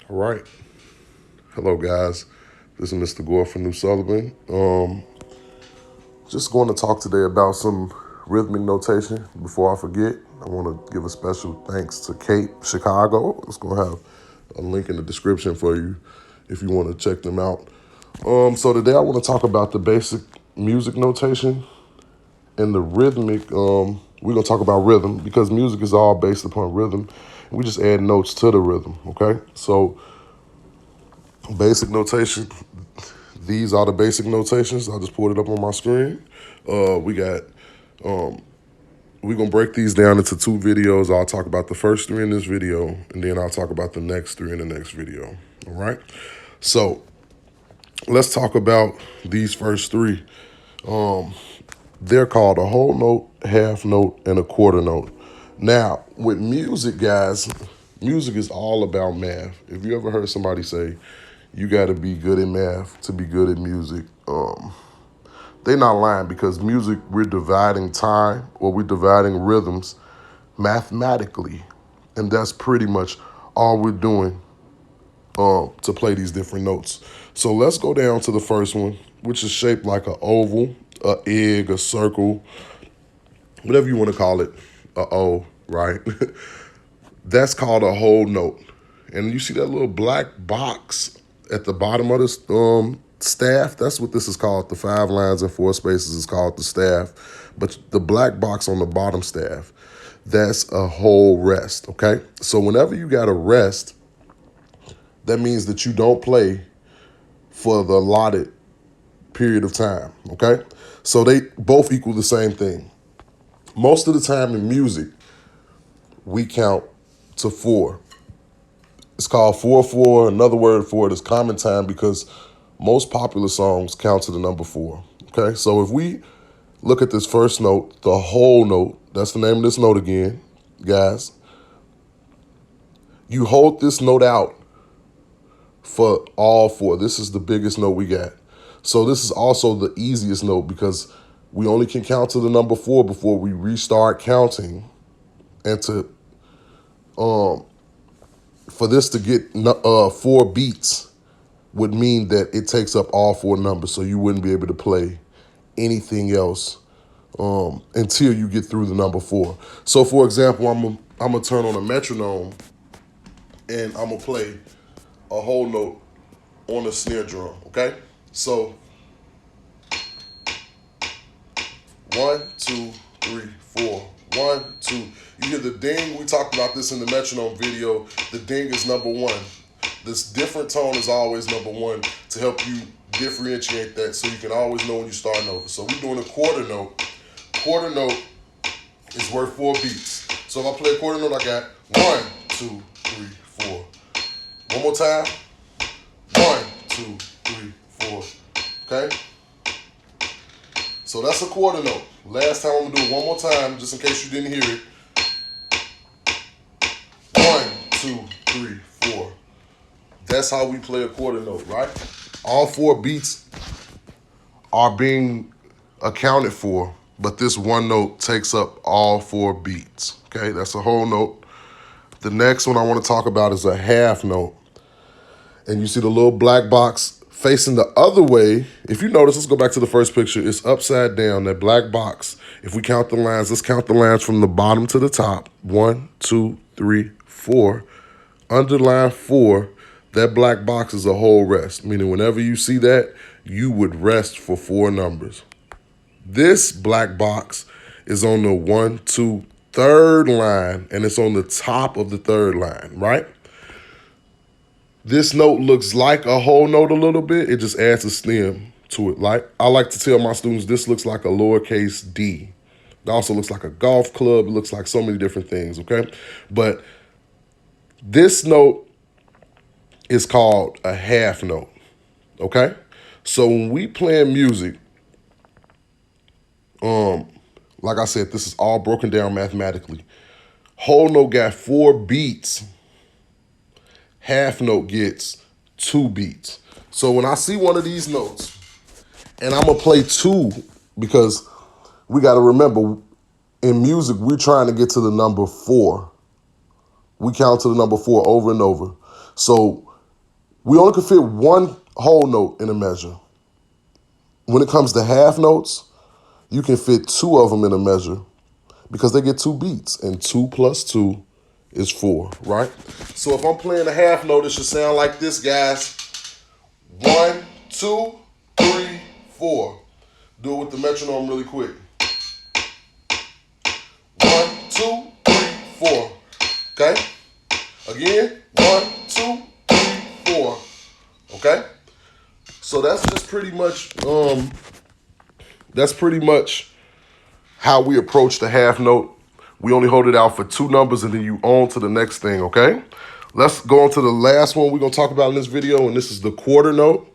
All right. Hello, guys. This is Mr. Gore from New Sullivan. Just going to talk today about some rhythmic notation. Before I forget, I want to give a special thanks to Kate Chicago. It's going to have a link in the description for you if you want to check them out. So today I want to talk about the basic music notation and the rhythmic. We're going to talk about rhythm because music is all based upon rhythm. We just add notes to the rhythm, okay? So basic notation. These are the basic notations. I just pulled it up on my screen. We're going to break these down into two videos. I'll talk about the first three in this video, and then I'll talk about the next three in the next video. All right? So let's talk about these first three. They're called a whole note, half note, and a quarter note. Now, with music, guys, music is all about math. If you ever heard somebody say, you got to be good at math to be good at music, they're not lying, because music, we're dividing time or we're dividing rhythms mathematically. And that's pretty much all we're doing to play these different notes. So let's go down to the first one, which is shaped like an oval, a egg, a circle, whatever you want to call it, a O, right? That's called a whole note. And you see that little black box at the bottom of this staff? That's what this is called. The 5 lines and 4 spaces is called the staff. But the black box on the bottom staff, that's a whole rest, okay? So whenever you got a rest, that means that you don't play for the allotted period of time, okay? So they both equal the same thing. Most of the time in music, we count to 4. It's called 4/4. Another word for it is common time, because most popular songs count to the number 4. Okay, so if we look at this first note, the whole note, that's the name of this note again, guys. You hold this note out for all 4. This is the biggest note we got. So this is also the easiest note, because we only can count to the number 4 before we restart counting. And to for this to get 4 beats would mean that it takes up all 4 numbers, so you wouldn't be able to play anything else until you get through the number 4. So, for example, I'm gonna turn on a metronome and I'm gonna play a whole note on a snare drum. Okay, so 1, 2, 3, 4. 1, 2. You hear the ding. We talked about this in the metronome video. The ding is number 1. This different tone is always number 1 to help you differentiate that, so you can always know when you're starting over. So we're doing a quarter note. Quarter note is worth 4 beats. So if I play a quarter note, I got 1, 2, 3, 4. One more time. 1, 2, 3, 4. Okay? So that's a quarter note. Last time, I'm going to do it one more time, just in case you didn't hear it. 1, 2, 3, 4. That's how we play a quarter note, right? All 4 beats are being accounted for, but this one note takes up all 4 beats. Okay, that's a whole note. The next one I want to talk about is a half note. And you see the little black box facing the other way. If you notice, let's go back to the first picture. It's upside down, that black box. If we count the lines, let's count the lines from the bottom to the top. 1, 2, 3, 4. Under line 4, that black box is a whole rest, meaning whenever you see that, you would rest for 4 numbers. This black box is on the 1, 2, 3rd line, and it's on the top of the 3rd line, right? This note looks like a whole note a little bit. It just adds a stem to it. Like I like to tell my students, this looks like a lowercase d. It also looks like a golf club. It looks like so many different things, okay? But this note is called a half note, okay? So when we play music, like I said, this is all broken down mathematically. Whole note got 4 beats. Half note gets 2 beats. So when I see one of these notes, and I'm going to play 2, because we got to remember, in music, we're trying to get to the number 4. We count to the number 4 over and over. So We only can fit one whole note in a measure. When it comes to half notes, you can fit two of them in a measure because they get two beats, and 2 plus 2 is 4, right? So if I'm playing a half note, it should sound like this, guys. 1, 2, 3, 4. Do it with the metronome really quick. 1, 2, 3, 4. Okay? Again, 1, 2, 3, 4. Okay? So that's just pretty much how we approach the half note. We only hold it out for 2 numbers and then you on to the next thing, okay? Let's go on to the last one we're gonna talk about in this video, and this is the quarter note.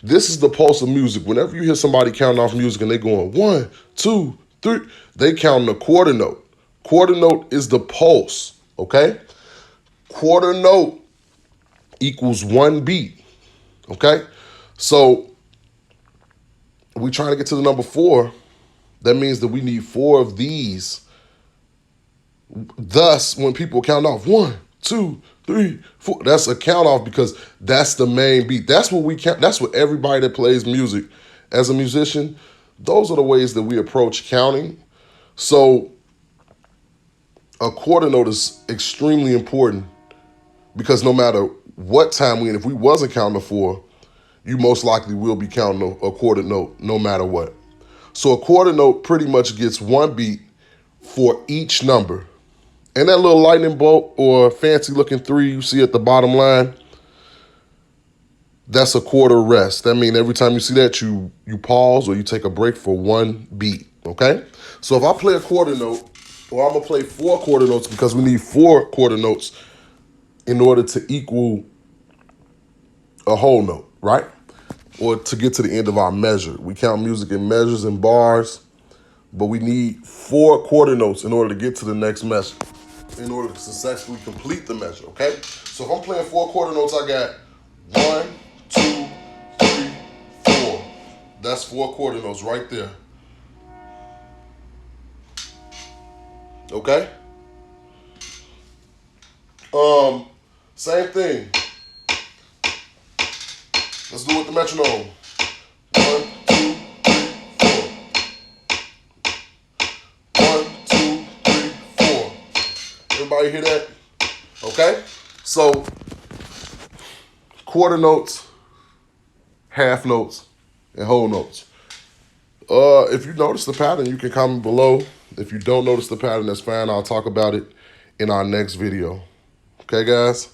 This is the pulse of music. Whenever you hear somebody counting off music and they going 1, 2, 3, they counting the quarter note. Quarter note is the pulse, okay? Quarter note equals 1 beat, okay? So we trying to get to the number 4. That means that we need 4 of these. Thus, when people count off 1, 2, 3, 4, that's a count off because that's the main beat. That's what we count. That's what everybody that plays music as a musician, those are the ways that we approach counting. So a quarter note is extremely important because no matter what time we in, if we wasn't counting to 4, you most likely will be counting a quarter note no matter what. So a quarter note pretty much gets 1 beat for each number. And that little lightning bolt or fancy looking 3 you see at the bottom line, that's a quarter rest. That means every time you see that, you pause or you take a break for 1 beat, okay? So if I play a quarter note, or I'm gonna play 4 quarter notes because we need 4 quarter notes in order to equal a whole note, right? Or to get to the end of our measure. We count music in measures and bars, but we need 4 quarter notes in order to get to the next measure, in order to successfully complete the measure, okay? So if I'm playing 4 quarter notes, I got 1, 2, 3, 4. That's 4 quarter notes right there. Okay? Same thing. Let's do it with the metronome. 1, 2, 3, 4. 1, 2, 3, 4. Everybody hear that? Okay? So, quarter notes, half notes, and whole notes. If you notice the pattern, you can comment below. If you don't notice the pattern, that's fine. I'll talk about it in our next video. Okay, guys?